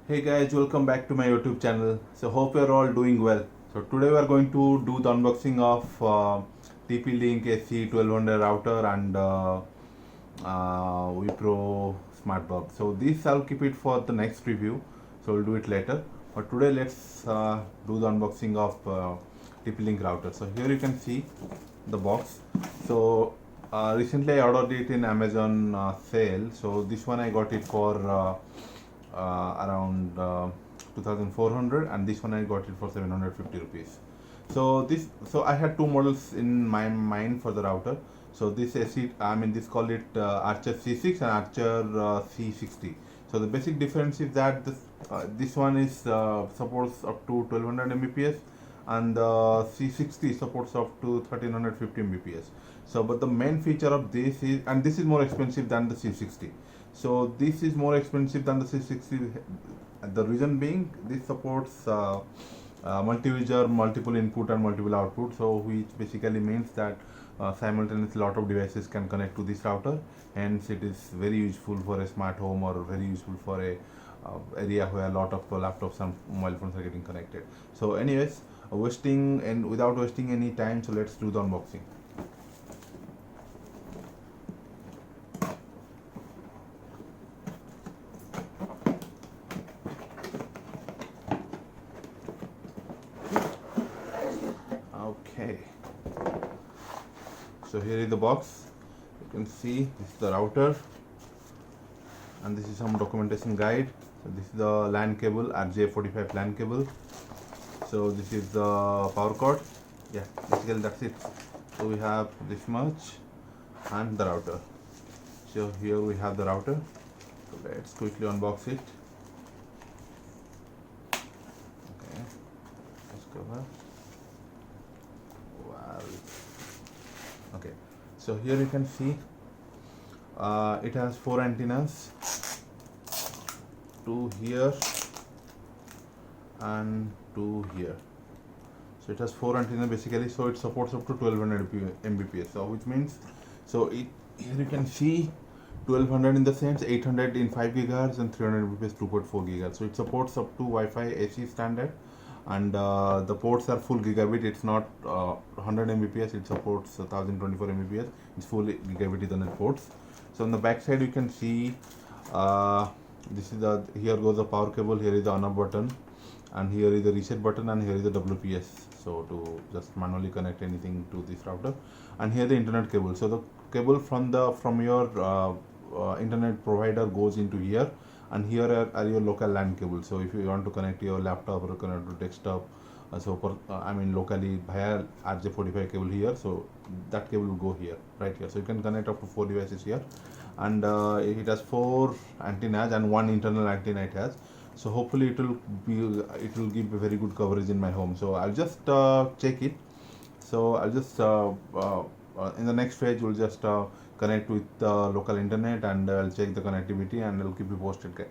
Hey guys, welcome back to my YouTube channel. So hope you're all doing well. So today we are going to do the unboxing of TP-Link AC1200 router and Wipro smart bulb. So this I'll keep it for the next review. So we'll do it later. But today let's do the unboxing of TP-Link router. So here you can see the box. So recently I ordered it in Amazon sale. So this one I got it for around 2400, and this one I got it for 750 rupees. So I had two models in my mind for the router. So this AC, this call it Archer C6 and Archer C60. So the basic difference is that this one is supports up to 1200 Mbps, and the C60 supports up to 1350 Mbps. So but the main feature of this is, and this is more expensive than the C60. So this is more expensive than the C60. The reason being, this supports multi-user, multiple input and multiple output. So which basically means that simultaneously a lot of devices can connect to this router. Hence, it is very useful for a smart home or very useful for a area where a lot of laptops and mobile phones are getting connected. So, anyways, without wasting any time, so let's do the unboxing. Okay, so here is the box. You can see this is the router, and this is some documentation guide. So this is the LAN cable, RJ45 LAN cable. So this is the power cord. Yeah, basically that's it. So we have this much and the router. So here we have the router. So let's quickly unbox it. Okay, let's cover. Wow. Okay, so here you can see it has 4 antennas, 2 here and 2 here. So it has 4 antennas basically. So it supports up to 1200 Mbps. So which means, so here you can see 1200 in the sense 800 in 5 gigahertz and 300 Mbps 2.4 gigahertz. So it supports up to Wi-Fi AC standard, and the ports are full gigabit. It's not 100 Mbps. It supports 1024 Mbps. It's full gigabit Ethernet ports. So on the back side you can see this is here goes the power cable. Here is the on off button, and here is the reset button, and here is the WPS. So to just manually connect anything to this router, and here the internet cable. So the cable from your internet provider goes into here, and here are your local LAN cables. So if you want to connect your laptop or connect to desktop, locally via RJ45 cable here, so that cable will go here, right here. So you can connect up to 4 devices here, and it has 4 antennas and 1 internal antenna it has. So hopefully it will give a very good coverage in my home. So I'll just check it. So I'll just in the next phase we'll just connect with the local internet, and I'll check the connectivity and I'll keep you posted.